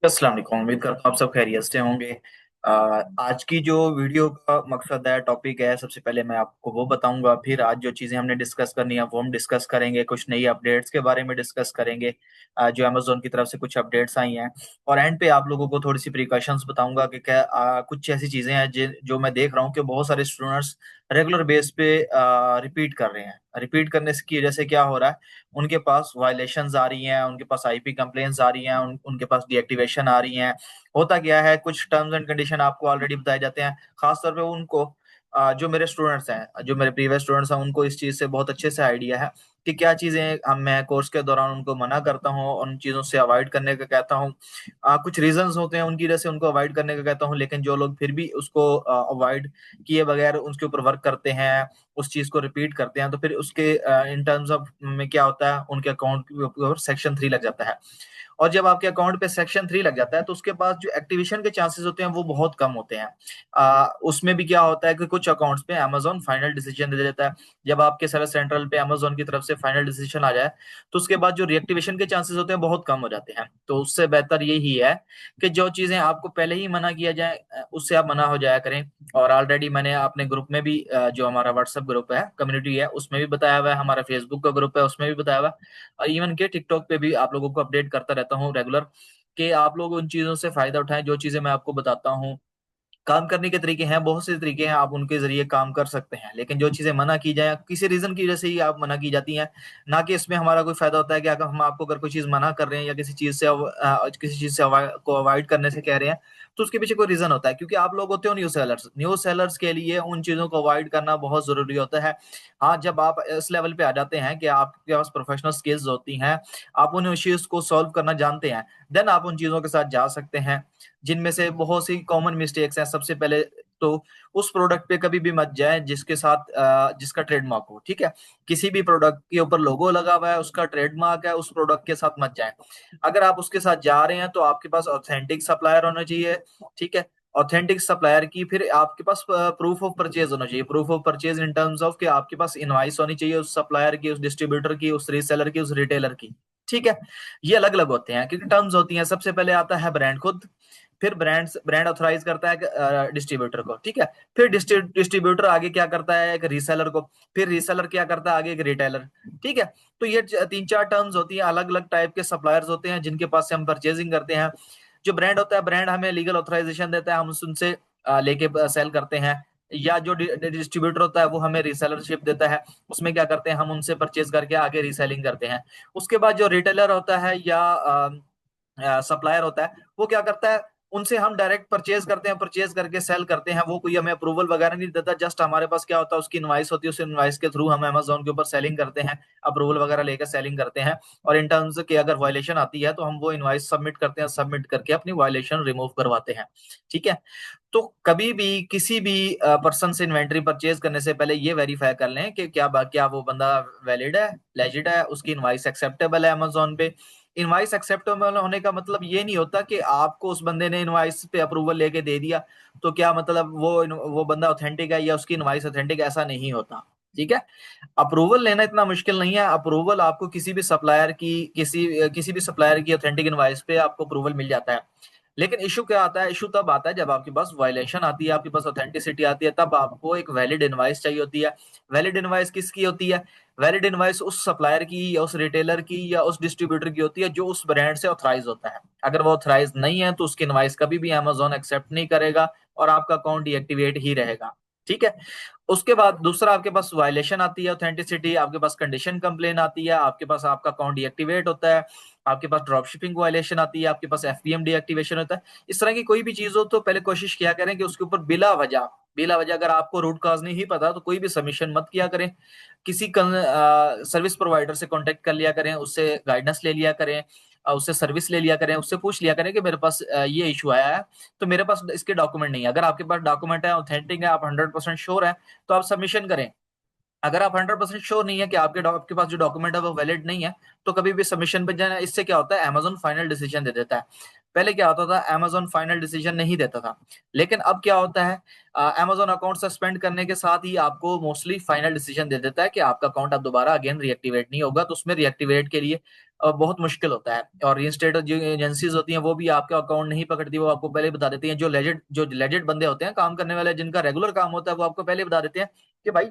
अस्सलाम वालेकुम। उम्मीद करता हूँ आप सब खैरियत से होंगे। आज की जो वीडियो का मकसद है, टॉपिक है, सबसे पहले मैं आपको वो बताऊंगा, फिर आज जो चीज़ें हमने डिस्कस करनी है वो हम डिस्कस करेंगे, कुछ नई अपडेट्स के बारे में डिस्कस करेंगे जो अमेजोन की तरफ से कुछ अपडेट्स आई हैं। और एंड पे आप लोगों को थोड़ी सी प्रिकॉशंस बताऊंगा कि क्या कुछ ऐसी चीज़ें हैं जो मैं देख रहा हूँ कि बहुत सारे स्टूडेंट्स रेगुलर बेस पे रिपीट कर रहे हैं। रिपीट करने की वजह से क्या हो रहा है, उनके पास वायलेशंस आ रही हैं, उनके पास आईपी कंप्लेंट्स आ रही हैं, उनके पास डीएक्टिवेशन आ रही हैं। होता क्या है, कुछ टर्म्स एंड कंडीशन आपको ऑलरेडी बताए जाते हैं, खासतौर पे उनको जो मेरे स्टूडेंट्स हैं, जो मेरे प्रीवियस स्टूडेंट्स हैं, उनको इस चीज़ से बहुत अच्छे से आइडिया है कि क्या चीज़ें हम मैं कोर्स के दौरान उनको मना करता हूँ, उन चीज़ों से अवॉइड करने का कहता हूँ। कुछ रीजंस होते हैं उनकी वजह से उनको अवॉइड करने का कहता हूँ, लेकिन जो लोग फिर भी उसको अवॉइड किए बगैर उसके ऊपर वर्क करते हैं, उस चीज को रिपीट करते हैं, तो फिर उसके इन टर्म्स ऑफ में क्या होता है, उनके अकाउंट के ऊपर सेक्शन 3 लग जाता है। और जब आपके अकाउंट पे सेक्शन 3 लग जाता है तो उसके पास जो एक्टिवेशन के चांसेस होते हैं वो बहुत कम होते हैं। उसमें भी क्या होता है कि कुछ अकाउंट्स पे अमेजोन फाइनल डिसीजन दे देता है। जब आपके सर्विस सेंट्रल पे अमेजोन की तरफ से फाइनल डिसीजन आ जाए तो उसके बाद जो रिएक्टिवेशन के चांसेस होते हैं बहुत कम हो जाते हैं। तो उससे बेहतर यही है कि जो चीजें आपको पहले ही मना किया जाए उससे आप मना हो जाया करें। और ऑलरेडी मैंने अपने ग्रुप में भी जो हमारा व्हाट्सएप ग्रुप है, कम्युनिटी है, उसमें भी बताया हुआ है, हमारा फेसबुक का ग्रुप है उसमें भी बताया हुआ है, और इवन के टिकटॉक पे भी आप लोगों को अपडेट करता रहता हूँ रेगुलर, कि आप लोग उन चीजों से फायदा उठाएं जो चीजें मैं आपको बताता हूँ। काम करने के तरीके हैं, बहुत से तरीके हैं, आप उनके जरिए काम कर सकते हैं, लेकिन जो चीजें मना की जाए किसी रीजन की वजह से ही आप मना की जाती हैं, ना कि इसमें हमारा कोई फायदा होता है कि अगर हम आपको अगर कोई चीज मना कर रहे हैं या किसी चीज से को अवॉइड करने से कह रहे हैं, तो उसके पीछे कोई रीजन होता है, क्योंकि आप लोग होते हो न्यू सेलर्स। न्यू सेलर्स के लिए उन चीजों को अवॉइड करना बहुत जरूरी होता है। हाँ, जब आप इस लेवल पे आ जाते हैं कि आपके पास प्रोफेशनल स्किल्स होती हैं, आप उन इश्यूज को सॉल्व करना जानते हैं, देन आप उन चीजों के साथ जा सकते हैं। जिनमें से बहुत सी कॉमन मिस्टेक्स हैं। सबसे पहले तो उस प्रोडक्ट पे कभी भी मत जाए जिसके साथ जिसका ट्रेडमार्क हो, ठीक है। किसी भी प्रोडक्ट के ऊपर लोगो लगा हुआ है, उसका ट्रेडमार्क है, उस प्रोडक्ट के साथ मत जाए। अगर आप उसके साथ जा रहे हैं तो आपके पास ऑथेंटिक सप्लायर होना चाहिए, ठीक है। ऑथेंटिक सप्लायर की फिर आपके पास प्रूफ ऑफ परचेज होना चाहिए। Proof of purchase in terms of कि आपके पास इनवाइस होनी चाहिए उस सप्लायर की, उस डिस्ट्रीब्यूटर की, उस रीसेलर की, उस रिटेलर की, ठीक है। ये अलग अलग होते हैं क्योंकि टर्म्स होती हैं। सबसे पहले आता है ब्रांड खुद, फिर ब्रांड ऑथराइज करता है डिस्ट्रीब्यूटर को, ठीक है। फिर डिस्ट्रीब्यूटर आगे क्या करता है, एक रीसेलर को, फिर रीसेलर क्या करता है आगे, एक रिटेलर, ठीक है। तो ये तीन चार टर्म्स होती हैं, अलग अलग टाइप के सप्लायर्स होते हैं जिनके पास से हम परचेजिंग करते हैं। जो ब्रांड होता है, ब्रांड हमें लीगल ऑथराइजेशन देता है, हम उनसे लेके सेल करते हैं। या जो डिस्ट्रीब्यूटर होता है वो हमें रीसेलरशिप देता है, उसमें क्या करते हैं, हम उनसे परचेज करके आगे रीसेलिंग करते हैं। उसके बाद जो रिटेलर होता है या सप्लायर होता है, वो क्या करता है, उनसे हम डायरेक्ट परचेज करते हैं, परचेज करके सेल करते हैं। वो कोई हमें अप्रूवल वगैरह नहीं देता, जस्ट हमारे पास क्या होता है, उसकी इनवाइस होती है, उस इनवाइस के थ्रू हम अमेजोन के ऊपर सेलिंग करते हैं, अप्रूवल वगैरह लेकर सेलिंग करते हैं। और इन टर्म्स की अगर वायलेशन आती है तो हम वो इनवाइस सबमिट करते हैं, सबमिट करके अपनी वायलेशन रिमूव करवाते हैं, ठीक है। तो कभी भी किसी भी पर्सन से इन्वेंट्री परचेज करने से पहले ये वेरीफाई कर लें कि क्या वो बंदा वैलिड है, लेजिट है, उसकी इनवाइस एक्सेप्टेबल है अमेजोन पे। इनवाइस एक्सेप्टेबल होने का मतलब ये नहीं होता कि आपको उस बंदे ने इनवाइस पे अप्रूवल लेके दे दिया तो क्या मतलब वो बंदा ऑथेंटिक है या उसकी इनवाइस ऑथेंटिक, ऐसा नहीं होता, ठीक है। अप्रूवल लेना इतना मुश्किल नहीं है। अप्रूवल आपको किसी भी सप्लायर की ऑथेंटिक इनवाइस पे आपको अप्रूवल मिल जाता है। लेकिन इशू क्या आता है, इशू तब आता है जब आपके पास वायलेशन आती है, आपके पास ऑथेंटिसिटी आती है, तब आपको एक वैलिड इनवाइस चाहिए होती है। वैलिड इनवाइस किसकी होती है? वैलिड इनवाइस उस सप्लायर की या उस रिटेलर की या उस डिस्ट्रीब्यूटर की होती है जो उस ब्रांड से ऑथराइज होता है। अगर वो ऑथराइज नहीं है तो उसकी इनवाइस कभी भी अमेजोन एक्सेप्ट नहीं करेगा और आपका अकाउंट डीएक्टिवेट ही रहेगा, ठीक है। उसके बाद दूसरा आपके पास वायलेशन आती है, ऑथेंटिसिटी, आपके पास कंडीशन कंप्लेन आती है, आपके पास आपका अकाउंट डीएक्टिवेट होता है, आपके पास ड्रॉप शिपिंग वायलेशन आती है, आपके पास एफपीएम डीएक्टिवेशन होता है। इस तरह की कोई भी चीज हो तो पहले कोशिश किया करें कि उसके ऊपर बिला वजह अगर आपको रूट कॉज नहीं पता तो कोई भी सबमिशन मत किया करें। किसी सर्विस प्रोवाइडर से कांटेक्ट कर लिया करें, उससे गाइडेंस ले लिया करें, उससे सर्विस ले लिया करें, उससे पूछ लिया करें कि मेरे पास ये इशू आया है, तो मेरे पास इसके डॉक्यूमेंट नहीं है। अगर आपके पास डॉक्यूमेंट है, ऑथेंटिक है, आप 100% श्योर है, तो आप सबमिशन करें। अगर आप 100% श्योर नहीं है कि आपके पास जो डॉक्यूमेंट है वो वैलिड नहीं है, तो कभी भी सबमिशन पे जाना, इससे क्या होता है, अमेजोन फाइनल डिसीजन दे देता है। पहले क्या होता था, अमेजोन फाइनल डिसीजन नहीं देता था, लेकिन अब क्या होता है, अमेजोन अकाउंट सस्पेंड करने के साथ ही आपको मोस्टली फाइनल डिसीजन दे देता है कि आपका अकाउंट अब दोबारा अगेन रिएक्टिवेट नहीं होगा। तो उसमें रिएक्टिवेट के लिए बहुत मुश्किल होता है, और रीइंस्टेट जो एजेंसीज होती हैं वो भी आपका अकाउंट नहीं पकड़ती, वो आपको पहले बता देती हैं। जो लेजेड बंदे होते हैं, काम करने वाले, जिनका रेगुलर काम होता है, वो आपको पहले बता देते हैं कि भाई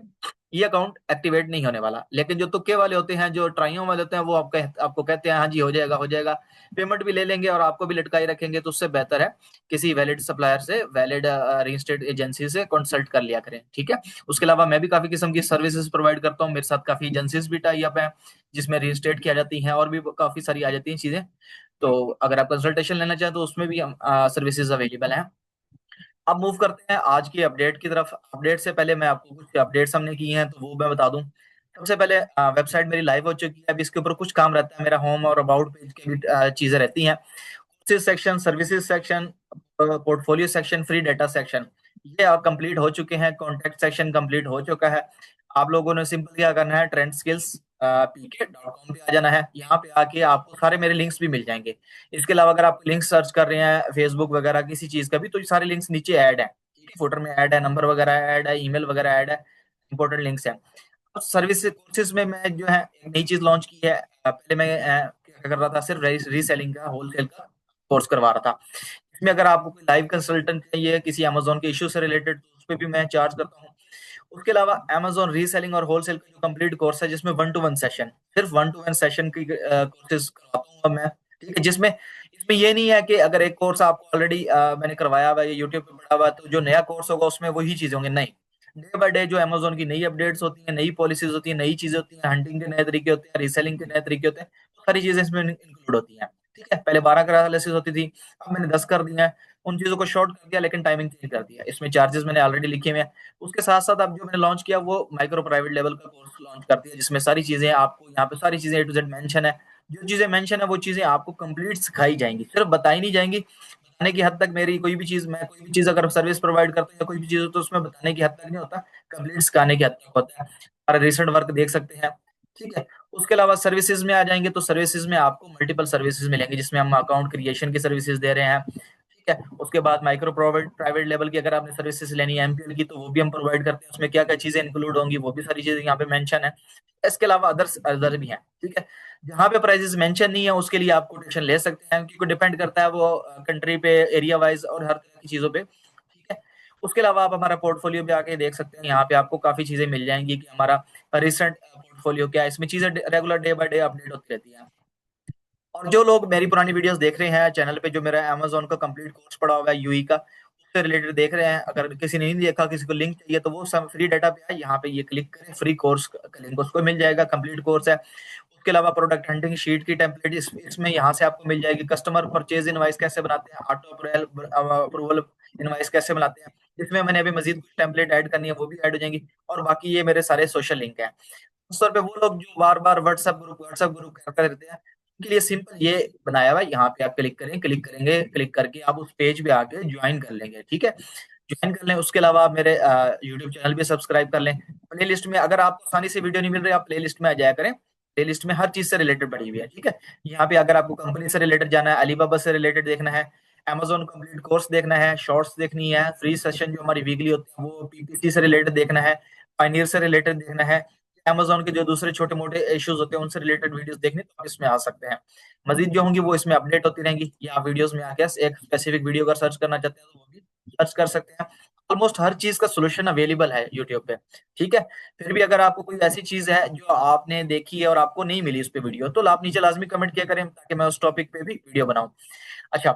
ये अकाउंट एक्टिवेट नहीं होने वाला। लेकिन जो तुक्के वाले होते हैं, जो ट्राइयों वाले होते हैं, वो आपको कहते हैं हाँ जी हो जाएगा हो जाएगा, पेमेंट भी ले लेंगे और आपको भी लटकाई रखेंगे। तो उससे बेहतर है किसी वैलिड सप्लायर से, वैलिड रजिस्टर्ड एजेंसी से कंसल्ट कर लिया करें, ठीक है। उसके अलावा मैं भी काफी किस्म की सर्विसेज प्रोवाइड करता हूँ, मेरे साथ काफी एजेंसीज भी टाई अप है जिसमें रजिस्ट्रेट किया जाती हैं, और भी काफी सारी आ जाती हैं चीजें। तो अगर आप कंसल्टेशन लेना चाहें तो उसमें भी हम सर्विसेज अवेलेबल हैं। अब मूव करते हैं आज की अपडेट की तरफ। अपडेट से पहले मैं आपको कुछ अपडेट्स हमने की हैं तो वो मैं बता दूं। सबसे पहले वेबसाइट मेरी लाइव हो चुकी है, अभी इसके ऊपर कुछ काम रहता है, मेरा होम और अबाउट पेज की भी चीजें रहती हैं। Courses section, services section, portfolio section, free data section, ये अब कंप्लीट हो चुके हैं। कॉन्टैक्ट सेक्शन कंप्लीट हो चुका है। आप लोगों ने सिंपल क्या करना है, ट्रेंड स्किल्स pk.com पे आ जाना है। यहाँ पे आके आपको सारे मेरे लिंक्स भी मिल जाएंगे। इसके अलावा अगर आप लिंक सर्च कर रहे हैं फेसबुक वगैरह किसी चीज का भी, तो ये सारे लिंक्स नीचे ऐड है, ठीक है, फुटर में ऐड है, नंबर वगैरह ऐड है, ईमेल वगैरह ऐड है, इंपॉर्टेंट लिंक्स है। अब सर्विस कोर्सेज में मैं जो है एक नई चीज लॉन्च की है। पहले मैं क्या कर रहा था, सिर्फ रीसेलिंग का, होलसेल का कोर्स करवा रहा था। इसमें अगर आपको कोई लाइव कंसल्टेंट चाहिए किसी अमेजोन के इश्यू से रिलेटेड, तो उस पर भी मैं चार्ज करता हूँ। उसके अलावा अमेजोन रीसेलिंग और होलसेल का जो कंप्लीट कोर्स है, जिसमें वन टू वन सेशन, सिर्फ वन टू वन सेशन की कोर्सेज कराता हूँ अब मैं, ठीक है। जिसमें इसमें ये नहीं है कि अगर एक कोर्स आपको ऑलरेडी मैंने करवाया हुआ है, ये यूट्यूब पे पढ़ा हुआ है, तो जो नया कोर्स होगा उसमें वही चीज होंगे, नहीं। डे बाय डे जो अमेजोन की नई अपडेट्स होती हैं, नई पॉलिसीज होती हैं, नई चीजें होती हैं, हंटिंग के नए तरीके होते हैं, रीसेलिंग के नए तरीके होते हैं, तो सारी चीजें इसमें इंक्लूड होती हैं, ठीक है। पहले 12 क्लासेस होती थी, अब मैंने 10 कर दी हैं। उन चीजों को शॉर्ट कर दिया, लेकिन टाइमिंग चेंज कर दिया। इसमें चार्जेस मैंने ऑलरेडी लिखे हुए हैं। उसके साथ साथ अब जो मैंने लॉन्च किया वो माइक्रो प्राइवेट लेवल का कोर्स लॉन्च करती है, जिसमें सारी चीजें आपको, यहाँ पे सारी चीजें A to Z मेंशन है। जो चीजें मेंशन है वो चीजें आपको कंप्लीट सिखाई जाएंगी, सिर्फ बताई नहीं जाएंगी। बताने की हद तक मेरी कोई भी चीज, मैं कोई भी चीज अगर सर्विस प्रोवाइड करता हूँ या कोई भी चीज हो, तो उसमें बताने की हद तक नहीं होता, कंप्लीट सिखाने की हद तक होता है। हमारा रिसेंट वर्क देख सकते हैं, ठीक है। उसके अलावा सर्विसेज में आ जाएंगे तो सर्विसेज में आपको मल्टीपल सर्विसेज मिलेंगे, जिसमें हम अकाउंट क्रिएशन की सर्विसेज दे रहे हैं, ठीक है। उसके बाद माइक्रो प्राइवेट प्राइवेट लेवल की अगर आपने सर्विसेज लेनी है एमपीएल की, तो वो भी हम प्रोवाइड करते हैं। उसमें क्या क्या चीजें इंक्लूड होंगी वो भी सारी चीजें यहाँ पे मेंशन है। इसके अलावा अदर्स अदर भी हैं, ठीक है। जहाँ पे प्राइजेस मेंशन नहीं है उसके लिए आप कोटेशन ले सकते हैं, क्योंकि डिपेंड करता है वो कंट्री पे, एरिया वाइज और हर तरह की चीजों पे, ठीक है। उसके अलावा आप हमारा पोर्टफोलियो पे आके देख सकते हैं, यहाँ पे आपको काफी चीजें मिल जाएंगी कि हमारा रिसेंट पोर्टफोलियो क्या है। इसमें चीजें regular day by day update होती रहती हैं। और जो लोग मेरी पुरानी वीडियोस देख रहे हैं चैनल पे, जो मेरा अमेजोन का कंप्लीट कोर्स पड़ा हुआ है यूई का, उससे रिलेटेड देख रहे हैं, अगर किसी ने नहीं देखा, किसी को लिंक चाहिए, तो वो सब फ्री डाटा पे है, यहाँ पे ये क्लिक करें, फ्री कोर्स का लिंक उसको मिल जाएगा, कंप्लीट कोर्स है। उसके अलावा प्रोडक्ट हंटिंग शीट की टेम्पलेट इसमें यहाँ से आपको मिल जाएगी। कस्टमर परचेज इनवाइस कैसे बनाते हैं, ऑटो अप्रूवल इनवाइस कैसे बनाते हैं, इसमें मैंने अभी मजीद कुछ टेम्पलेट ऐड करनी है, वो भी ऐड हो जाएंगी। और बाकी ये मेरे सारे सोशल लिंक हैं। तौर पे वो लोग जो बार बार व्हाट्सएप ग्रुप करते रहते हैं, उनके लिए सिंपल ये बनाया हुआ है, यहाँ पे आप क्लिक करें, क्लिक करेंगे, क्लिक करके आप उस पेज पे आके ज्वाइन कर लेंगे, ठीक है। ज्वाइन कर लें। उसके अलावा आप मेरे यूट्यूब चैनल भी सब्सक्राइब कर लें। प्ले लिस्ट में अगर आपको आसानी से वीडियो नहीं मिल रही, आप प्ले लिस्ट में आ जाया करें। प्ले लिस्ट में हर चीज से रिलेटेड पड़ी हुई है, ठीक है। यहाँ पे अगर आपको कंपनी से रिलेटेड जाना है, अलीबाबा से रिलेटेड देखना है, अमेजोन कंप्लीट कोर्स देखना है, शॉर्ट्स देखनी है, फ्री सेशन जो हमारी वीकली होती है वो पीपीसी से रिलेटेड देखना है, पाइनियर से रिलेटेड देखना है, अमेजोन के जो दूसरे छोटे मोटे इश्यूज होते हैं उनसे रिलेटेड वीडियोस देखने, तो आप इसमें आ सकते हैं। मजीद जो होंगी वो इसमें अपडेट होती रहेंगी, या आप वीडियोस में आके एक स्पेसिफिक वीडियो का सर्च करना चाहते हैं तो वो भी सर्च कर सकते हैं। ऑलमोस्ट हर चीज का सोल्यूशन अवेलेबल है यूट्यूब पे, ठीक है। फिर भी अगर आपको कोई ऐसी चीज है जो आपने देखी है और आपको नहीं मिली उस पे वीडियो, तो आप नीचे लाजमी कमेंट किया करें, ताकि मैं उस टॉपिक पे भी वीडियो बनाऊं। अच्छा,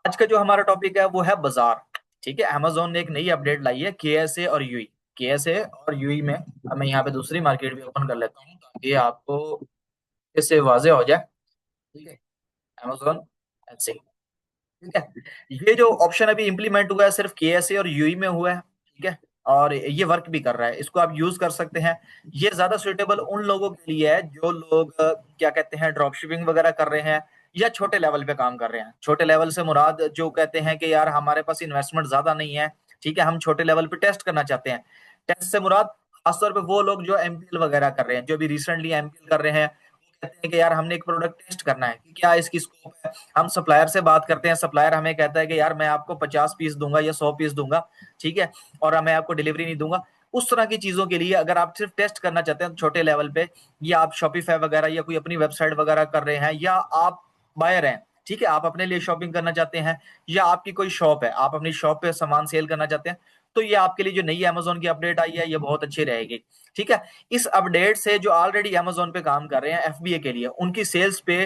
आज का जो हमारा टॉपिक है वो है बाजार, ठीक है। अमेजोन ने एक नई अपडेट लाई है, केएसए और यूई। केएसए और यूई में, अब मैं यहाँ पे दूसरी मार्केट भी ओपन कर लेता हूँ ताकि आपको इससे वाजे हो जाए, ठीक है। अमेजोन ऐसे, ठीक है। ये जो ऑप्शन अभी इंप्लीमेंट हुआ है सिर्फ केएसए और यूई में हुआ है, ठीक है। और ये वर्क भी कर रहा है, इसको आप यूज कर सकते हैं। ये ज्यादा सुटेबल उन लोगों के लिए है जो लोग क्या कहते हैं, ड्रॉप शिपिंग वगैरह कर रहे हैं, या छोटे लेवल पे काम कर रहे हैं। छोटे लेवल से मुराद जो कहते हैं कि यार हमारे पास इन्वेस्टमेंट ज्यादा नहीं है, ठीक है, हम छोटे लेवल पे टेस्ट करना चाहते हैं। टेस्ट से मुराद खासतौर पे वो लोग जो एमपीएल वगैरह कर रहे हैं, जो भी रिसेंटली एमपीएल कर रहे हैं, कहते हैं कि यार हमने एक प्रोडक्ट टेस्ट करना है कि क्या इसकी स्कोप है। हम सप्लायर से बात करते हैं, सप्लायर हमें कहता है कि यार मैं आपको 50 पीस दूंगा या 100 पीस दूंगा, ठीक है, और मैं आपको डिलीवरी नहीं दूंगा। उस तरह की चीजों के लिए अगर आप सिर्फ टेस्ट करना चाहते हैं छोटे लेवल पे, या आप शॉपिफाई वगैरह या कोई अपनी वेबसाइट वगैरह कर रहे हैं, या आप बायर हैं, ठीक है, आप अपने लिए शॉपिंग करना चाहते हैं, या आपकी कोई शॉप है, आप अपनी शॉप पे सामान सेल करना चाहते हैं, तो ये आपके लिए जो नई अमेजोन की अपडेट आई है ये बहुत अच्छी रहेगी। ठीक है, इस अपडेट से जो ऑलरेडी अमेजोन पे काम कर रहे हैं एफबीए के लिए, उनकी सेल्स पे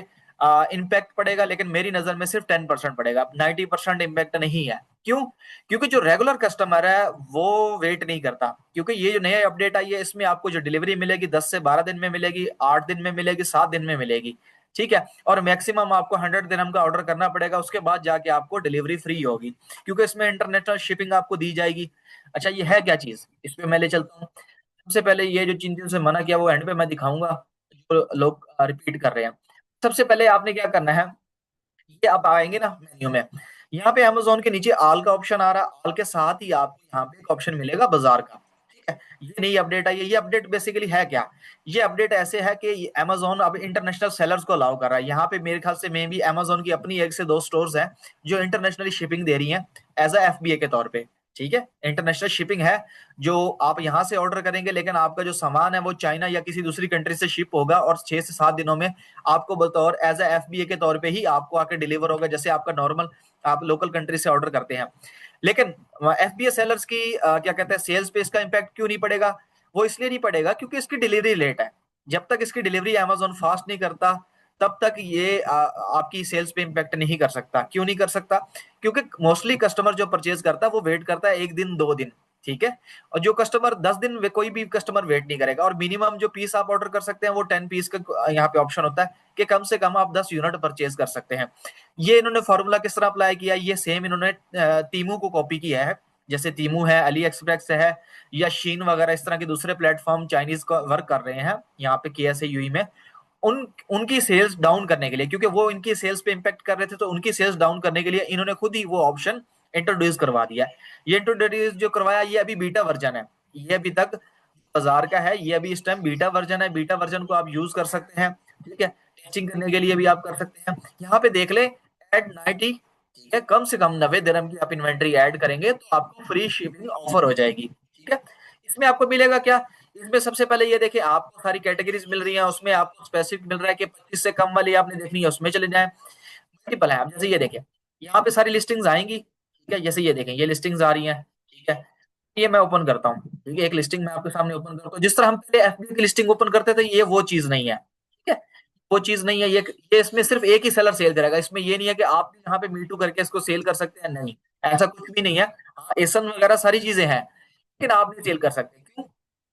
इम्पैक्ट पड़ेगा, लेकिन मेरी नजर में सिर्फ 10% पड़ेगा, 90% इम्पैक्ट नहीं है। क्यों? क्योंकि जो रेगुलर कस्टमर है वो वेट नहीं करता, क्योंकि ये जो नया अपडेट आई है इसमें आपको जो डिलीवरी मिलेगी 10 से 12 दिन में मिलेगी, 8 दिन में मिलेगी, 7 दिन में मिलेगी। ठीक है, और मैक्सिमम आपको 100 दिरहम का ऑर्डर करना पड़ेगा, उसके बाद जाके आपको डिलीवरी फ्री होगी, क्योंकि इसमें इंटरनेशनल शिपिंग आपको दी जाएगी। अच्छा, ये है क्या चीज, इस पे मैं ले चलता हूँ। सबसे पहले ये जो चीजों से मना किया वो एंड पे मैं दिखाऊंगा, जो लोग रिपीट कर रहे हैं। सबसे पहले आपने क्या करना है, ये आप आएंगे ना मेन्यू में, यहाँ पे अमेजोन के नीचे ऑल का ऑप्शन आ रहा है, ऑल के साथ ही आपको यहाँ पे एक ऑप्शन मिलेगा बाजार का। ठीक है, ये नई अपडेट आई है। ये अपडेट बेसिकली है क्या, ये अपडेट ऐसे है कि अमेजोन अब इंटरनेशनल सेलर्स को अलाउ कर रहा है। यहाँ पे मेरे ख्याल से मे भी अमेजोन की अपनी 1 से 2 स्टोर्स हैं जो इंटरनेशनली शिपिंग दे रही हैं एज अ एफबीए के तौर पे। ठीक है, इंटरनेशनल शिपिंग है, जो आप यहाँ से ऑर्डर करेंगे, लेकिन आपका जो सामान है वो चाइना या किसी दूसरी कंट्री से शिप होगा, और 6 से 7 दिनों में आपको बतौर एज अ एफबीए के तौर पे ही आपको आके डिलीवर होगा, जैसे आपका नॉर्मल आप लोकल कंट्री से ऑर्डर करते हैं। लेकिन एफबीए सेलर्स की क्या कहते हैं सेल्स पे इसका इंपैक्ट क्यों नहीं पड़ेगा? वो इसलिए नहीं पड़ेगा क्योंकि इसकी डिलीवरी लेट है। जब तक इसकी डिलीवरी अमेजोन फास्ट नहीं करता, तब तक ये आपकी सेल्स पे इंपैक्ट नहीं कर सकता। क्यों नहीं कर सकता? क्योंकि मोस्टली कस्टमर जो परचेज करता है वो वेट करता है 1 दिन 2 दिन। ठीक है, और जो कस्टमर 10 दिन, कोई भी कस्टमर वेट नहीं करेगा। और मिनिमम जो पीस आप ऑर्डर कर सकते हैं वो 10 पीस का यहाँ पे ऑप्शन होता है कि कम से कम आप 10 यूनिट परचेज कर सकते हैं। ये इन्होंने फॉर्मूला किस तरह अप्लाई किया, ये सेम इन्होंने तीमू को कॉपी किया है। जैसे तीमू है, अली एक्सप्रेस है, या शीन वगैरह, इस तरह के दूसरे प्लेटफॉर्म चाइनीज का वर्क कर रहे हैं यहाँ पे केएसए यूई में। उन उनकी सेल्स डाउन करने के लिए, क्योंकि वो इनकी सेल्स पे इंपैक्ट कर रहे थे, तो उनकी सेल्स डाउन करने के लिए इन्होंने खुद ही वो ऑप्शन इंट्रोड्यूस करवा दिया। ये इंट्रोड्यूस जो करवाया, ये अभी बीटा वर्जन है, ये अभी तक बाजार का है, ये अभी इस टाइम बीटा वर्जन है। बीटा वर्जन को आप यूज कर सकते हैं। ठीक है, टेस्टिंग करने के लिए भी आप कर सकते हैं। यहाँ पे देख ले, एड 90, ठीक है, कम से कम 90 दिरहम की आप इन्वेंट्री ऐड करेंगे तो आपको फ्री शिपिंग ऑफर हो जाएगी। ठीक है, इसमें आपको मिलेगा क्या, इसमें सबसे पहले ये देखिए आपको सारी कैटेगरीज मिल रही हैं, उसमें आपको स्पेसिफिक मिल रहा है कि 25 से कम वाली आपने देखनी है उसमें चले जाएं। मल्टीपल है, आप जैसे ये देखें, यहाँ पे सारी लिस्टिंग्स आएंगी। ठीक है, जैसे ये देखें, ये लिस्टिंग्स आ रही हैं। ठीक है, ये मैं ओपन करता हूँ। ठीक है, एक लिस्टिंग मैं आपके सामने ओपन करता हूँ, जिस तरह हम पहले एफबी की लिस्टिंग ओपन करते थे, ये वो चीज नहीं है। ठीक है, वो चीज नहीं है। ये इसमें सिर्फ एक ही सेलर सेल करेगा, इसमें ये नहीं है कि आप यहाँ पे मीटू करके इसको सेल कर सकते हैं, नहीं, ऐसा कुछ भी नहीं है। हाँ, एसन वगैरह सारी चीजें हैं, लेकिन आप नहीं सेल कर सकते। क्यों?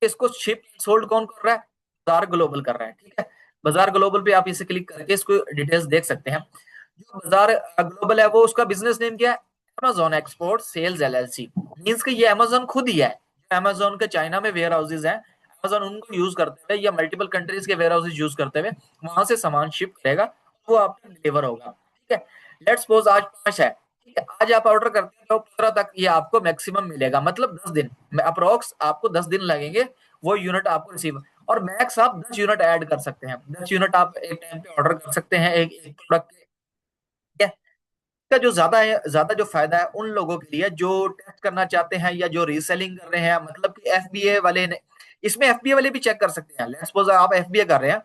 इसको शिप सोल्ड कौन कर रहा है? बाजार ग्लोबल कर रहा है। ठीक है, बाजार ग्लोबल पे आप इसे क्लिक करके इसको डिटेल्स देख सकते हैं। जो बाजार ग्लोबल है वो उसका बिजनेस नेम क्या है? Amazon export sales LLC. Means कि ये अमेजोन खुद ही है। अमेजोन के चाइना में वेयर हाउसेज हैं, अमेजोन उनको यूज करते हुए या मल्टीपल कंट्रीज के वेयर हाउसेज यूज करते हुए वहां से सामान शिप करेगा, वो आपको डिलीवर होगा। ठीक है, लेट्स सपोज आज 5 है, ठीक है, आज आप ऑर्डर करते हैं तो 15 तक ये आपको मैक्सिमम मिलेगा, मतलब 10 दिन अप्रोक्स आपको 10 दिन लगेंगे वो यूनिट आपको रिसीव। और मैक्स आप 10 यूनिट ऐड कर सकते हैं, 10 यूनिट आप एक टाइम पे ऑर्डर कर सकते हैं एक एक प्रोडक्ट के। ठीक है, इसका जो ज्यादा है, ज्यादा जो फायदा है उन लोगों के लिए जो टेस्ट करना चाहते हैं या जो रीसेलिंग कर रहे हैं, मतलब कि एफबीए वाले ने, इसमें एफबीए वाले भी चेक कर सकते हैं। लेट्स सपोज आप एफबीए कर रहे हैं,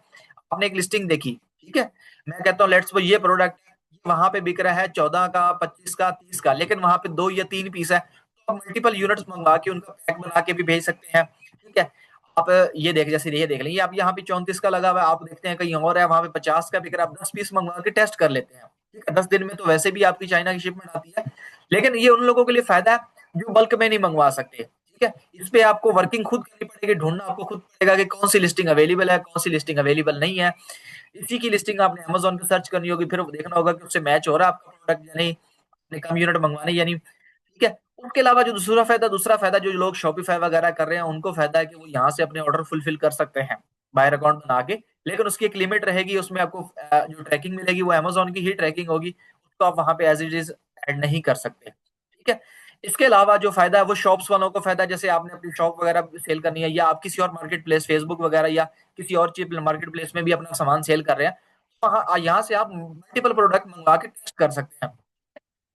आपने एक लिस्टिंग देखी, ठीक है, मैं कहता हूँ लेट्स सपोज ये प्रोडक्ट वहां पे बिक रहा है 14 का, 25 का, 30 का, लेकिन वहां पे 2 या 3 पीस है, तो आप मल्टीपल यूनिट्स मंगवा के उनका पैक बना के भी भेज सकते हैं। ठीक है, आप ये देख, जैसे ये देख लेंगे, आप यहाँ पे 34 का लगा हुआ है, आप देखते हैं कहीं और है वहां पे 50 का बिक रहा है, आप 10 पीस मंगवा के टेस्ट कर लेते हैं। ठीक है, 10 दिन में तो वैसे भी आपकी चाइना की शिपमेंट आती है, लेकिन ये उन लोगों के लिए फायदा है जो बल्क में नहीं मंगवा सकते। ठीक है, इस पे आपको वर्किंग खुद करनी पड़ेगी, ढूंढना आपको खुद पड़ेगा कि कौन सी लिस्टिंग अवेलेबल है, कौन सी लिस्टिंग अवेलेबल नहीं है। इसी की लिस्टिंग आपने अमेजोन पे सर्च करनी होगी, फिर देखना होगा कि उससे मैच हो रहा है आपका प्रोडक्ट या नहीं, आपने कम यूनिट मंगवाने या नहीं। ठीक है, उसके अलावा जो दूसरा फायदा जो लोग शॉपिफाई वगैरह कर रहे हैं उनको फायदा है कि वो यहाँ से अपने ऑर्डर फुलफिल कर सकते हैं बायर अकाउंट बना के, लेकिन उसकी एक लिमिट रहेगी, उसमें आपको जो ट्रैकिंग मिलेगी वो अमेजोन की ही ट्रैकिंग होगी, उसको आप वहां पे एज इट इज ऐड नहीं कर सकते। ठीक है, इसके अलावा जो फायदा है वो शॉप्स वालों को फायदा है, जैसे आपने अपनी शॉप वगैरह सेल करनी है या आप किसी और मार्केट प्लेस फेसबुक वगैरह या किसी और चीप मार्केट प्लेस में भी अपना सामान सेल कर रहे हैं, तो यहाँ से आप मल्टीपल प्रोडक्ट मंगवा के टेस्ट कर सकते हैं।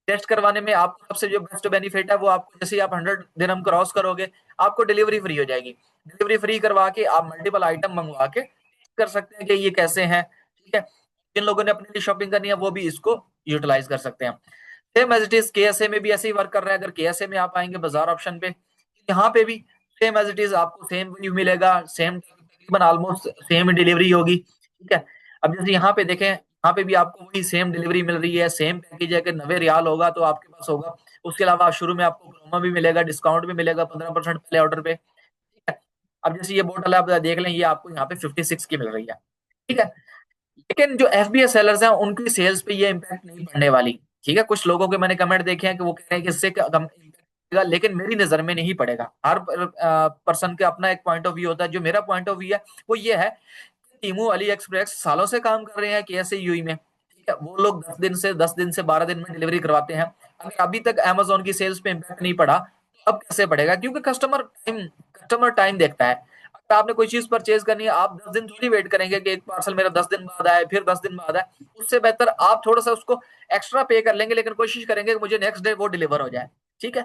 टेस्ट करवाने में आपको सबसे जो बेस्ट बेनिफिट है वो आपको, जैसे ही आप 100 दिरहम क्रॉस करोगे आपको डिलीवरी फ्री हो जाएगी। डिलीवरी फ्री करवा के आप मल्टीपल आइटम मंगवा के टेस्ट कर सकते हैं कि ये कैसे हैं। ठीक है, जिन लोगों ने अपने लिए शॉपिंग करनी है वो भी इसको यूटिलाइज कर सकते हैं। Same as it is KSA में भी ऐसे ही वर्क कर रहा है। अगर केएसए में आप आएंगे बाजार ऑप्शन पे, यहाँ पे भी सेम एज इट इज आपको सेम व्यू मिलेगा, सेम तकरीबन ऑलमोस्ट सेम डिलीवरी होगी। ठीक है, अब जैसे यहाँ पे देखें, यहाँ पे भी आपको वही सेम डिलीवरी मिल रही है, सेम पैकेज है कि 90 रियाल होगा तो आपके पास होगा। उसके अलावा शुरू में आपको प्रोमो भी मिलेगा, डिस्काउंट भी मिलेगा 15% पहले ऑर्डर पे। ठीक है, अब जैसे ये बोतल आप देख लें, ये आपको यहाँ पे 56 की मिल रही है। ठीक है, लेकिन जो एफबीए सेलर्स हैं उनकी सेल्स पे ये इम्पैक्ट नहीं पड़ने वाली। ठीक है, कुछ लोगों के मैंने कमेंट देखे हैं कि वो कह रहे हैं कि इससे कम impact पड़ेगा, लेकिन मेरी नजर में नहीं पड़ेगा। हर पर्सन का अपना एक पॉइंट ऑफ व्यू होता है। जो मेरा पॉइंट ऑफ व्यू है वो ये है कि टीमू अली एक्सप्रेस सालों से काम कर रहे हैं कि ऐसे यूई में। ठीक है, वो लोग 10 दिन से 12 दिन में डिलीवरी करवाते हैं। अगर अभी तक अमेजोन की सेल्स पे इम्पैक्ट नहीं पड़ा तो अब कैसे पड़ेगा? क्योंकि कस्टमर टाइम देखता है। अगर आपने कोई चीज परचेज करनी है, आप 10 दिन थोड़ी वेट करेंगे कि एक पार्सल मेरा 10 दिन बाद आए, फिर 10 दिन बाद आए। उससे बेहतर आप थोड़ा सा उसको एक्स्ट्रा पे कर लेंगे, लेकिन कोशिश करेंगे कि मुझे नेक्स्ट डे वो डिलीवर हो जाए। ठीक है,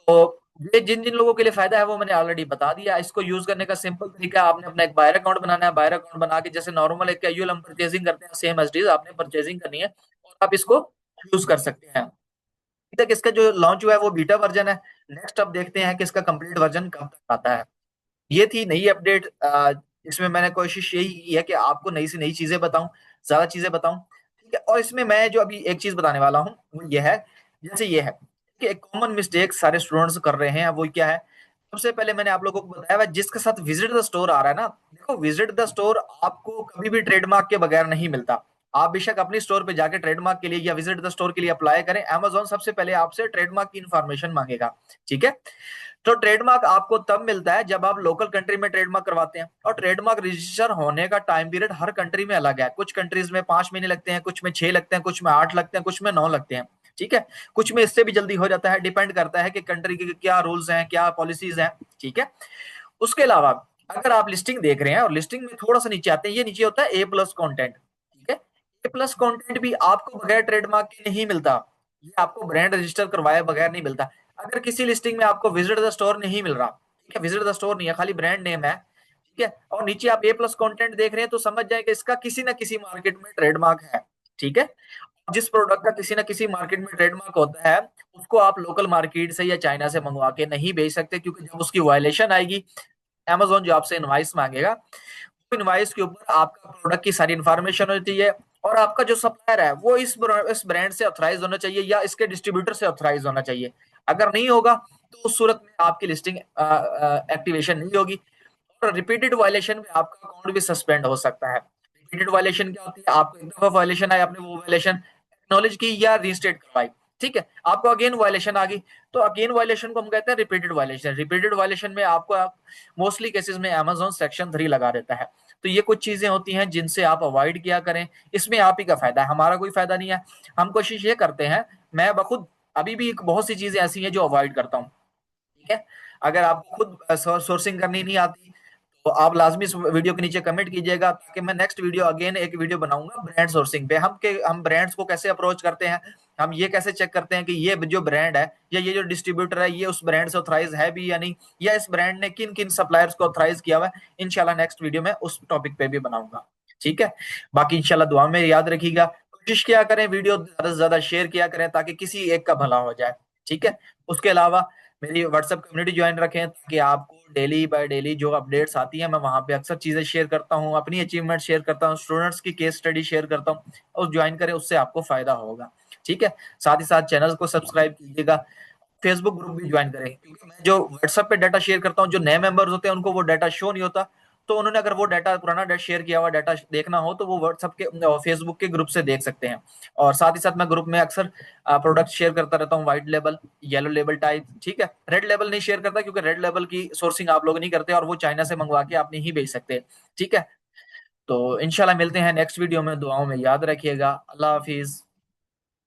तो ये जिन जिन लोगों के लिए फायदा है वो मैंने ऑलरेडी बता दिया। इसको यूज करने का सिंपल तरीका है, आपने अपना एक बायर अकाउंट बनाना है। बायर अकाउंट बना के जैसे नॉर्मल एक कैजुअल हम परचेजिंग करते हैं, सेम एज इट इज आपने परचेजिंग करनी है और आप इसको यूज कर सकते हैं। अभी तक इसका जो लॉन्च हुआ है वो बीटा वर्जन है। नेक्स्ट अब देखते हैं कि इसका कंप्लीट वर्जन कब तक आता है। ये थी नई अपडेट। इसमें मैंने कोशिश यही की है कि आपको नई से नई चीजें बताऊं, ज्यादा चीजें बताऊं। ठीक है, और इसमें मैं जो अभी एक चीज बताने वाला हूँ वो ये है, जैसे ये है कि एक कॉमन मिस्टेक सारे स्टूडेंट्स कर रहे हैं, वो क्या है? सबसे पहले मैंने आप लोगों को बताया हुआ जिसके साथ विजिट द स्टोर आ रहा है ना, देखो विजिट द स्टोर आपको कभी भी ट्रेडमार्क के बगैर नहीं मिलता। आप बेशक अपनी स्टोर पे जाके ट्रेडमार्क के लिए या विजिट द स्टोर के लिए अप्लाई करें, अमेजोन सबसे पहले आपसे ट्रेडमार्क की इंफॉर्मेशन मांगेगा। ठीक है, तो ट्रेडमार्क आपको तब मिलता है जब आप लोकल कंट्री में ट्रेडमार्क करवाते हैं। और ट्रेडमार्क रजिस्टर होने का टाइम पीरियड हर कंट्री में अलग है। कुछ कंट्रीज में 5 महीने लगते हैं, कुछ में 6 लगते हैं, कुछ में 8 लगते हैं, कुछ में 9 लगते हैं। ठीक है, कुछ में इससे भी जल्दी हो जाता है, डिपेंड करता है कि कंट्री के क्या रूल्स हैं, क्या पॉलिसीज हैं। ठीक है, उसके अलावा अगर आप लिस्टिंग देख रहे हैं और लिस्टिंग में थोड़ा सा नीचे आते हैं, ये नीचे होता है ए प्लस कॉन्टेंट। ठीक है, ए प्लस कॉन्टेंट भी आपको बगैर ट्रेडमार्क के नहीं मिलता। ये आपको ब्रांड रजिस्टर करवाए बगैर नहीं मिलता। अगर किसी लिस्टिंग में आपको विजिट द स्टोर नहीं मिल रहा, ठीक है, विजिट द स्टोर नहीं है, खाली ब्रांड नेम है, ठीक है, और नीचे आप ए प्लस कॉन्टेंट देख रहे हैं, तो समझ जाए कि इसका किसी ना किसी मार्केट में ट्रेडमार्क है। ठीक है, जिस प्रोडक्ट का किसी ना किसी मार्केट में ट्रेडमार्क होता है उसको आप लोकल मार्केट से या चाइना से मंगवा के नहीं बेच सकते, क्योंकि जब उसकी वायलेशन आएगी, अमेजोन जो आपसे इनवाइस मांगेगा, वो इनवाइस के ऊपर आपका प्रोडक्ट की सारी इंफॉर्मेशन होनी चाहिए। और आपका जो सप्लायर है वो इस ब्रांड से ऑथराइज होना चाहिए या इसके डिस्ट्रीब्यूटर से ऑथराइज होना चाहिए। अगर नहीं होगा तो उस सूरत में आपकी लिस्टिंग एक्टिवेशन नहीं होगी। और रिपीटेड वायलेशन में आपका अकाउंट भी सस्पेंड हो सकता है। रिपीटेड वायलेशन क्या होती है? आपको एक दफा वायलेशन आया, आपने वो वायलेशन एक्नॉलेज की या रीस्टेट करवाई, ठीक है, आपको अगेन वायलेशन आ गई, तो अगेन वायलेशन को हम कहते हैं रिपीटेड वायलेशन। रिपीटेड वायलेशन में आपको मोस्टली केसेस में अमेजोन सेक्शन 3 लगा देता है। तो ये कुछ चीजें होती हैं जिनसे आप अवॉइड किया करें। इसमें आप ही का फायदा है, हमारा कोई फायदा नहीं है। हम कोशिश ये करते हैं, मैं बखुद अभी भी बहुत सी चीजें ऐसी हैं जो अवॉइड करता हूँ। ठीक है, अगर आपको खुद सोर्सिंग करनी नहीं आती तो आप लाजमी इस वीडियो के नीचे कमेंट कीजिएगा, ताकि मैं नेक्स्ट वीडियो अगेन एक वीडियो बनाऊंगा ब्रांड सोर्सिंग पे। हम ब्रांड्स को कैसे अप्रोच करते हैं, हम ये कैसे चेक करते हैं कि ये जो ब्रांड है या ये जो डिस्ट्रीब्यूटर है ये उस ब्रांड से ऑथराइज है भी या नहीं, या इस ब्रांड ने किन किन सप्लायर्स को ऑथराइज किया हुआ है। इंशाल्लाह नेक्स्ट वीडियो में उस टॉपिक पे भी बनाऊंगा। ठीक है, बाकी इंशाल्लाह दुआ में याद रखिएगा, कोशिश किया करें वीडियो ज्यादा से ज्यादा शेयर किया करें ताकि किसी एक का भला हो जाए। ठीक है, उसके अलावा मेरी व्हाट्सएप कम्युनिटी ज्वाइन रखें ताकि आपको डेली बाय डेली जो अपडेट्स आती है, मैं वहां पे अक्सर चीजें शेयर करता हूँ, अपनी अचीवमेंट शेयर करता हूँ, स्टूडेंट्स की केस स्टडी शेयर करता हूँ। और ज्वाइन करें, उससे आपको फायदा होगा। ठीक है, साथ ही साथ चैनल को सब्सक्राइब कीजिएगा। फेसबुक ग्रुप भी ज्वाइन करें, क्योंकि मैं जो व्हाट्सएप पे डाटा शेयर करता हूँ, जो नए मेंबर्स होते हैं उनको वो डाटा शो नहीं होता। तो उन्होंने अगर वो डाटा पुराना डाटा शेयर किया हुआ डाटा देखना हो तो वो व्हाट्सएप के फेसबुक के ग्रुप से देख सकते हैं। और साथ ही साथ मैं ग्रुप में अक्सर प्रोडक्ट शेयर करता रहता हूँ, white label, yellow label type. ठीक है, रेड लेबल नहीं शेयर करता क्योंकि रेड लेबल की सोर्सिंग आप लोग नहीं करते और वो चाइना से मंगवा के आप नहीं बेच सकते। ठीक है, तो इंशाल्लाह मिलते हैं नेक्स्ट वीडियो में। दुआओं में याद रखिएगा। अल्लाह हाफिज।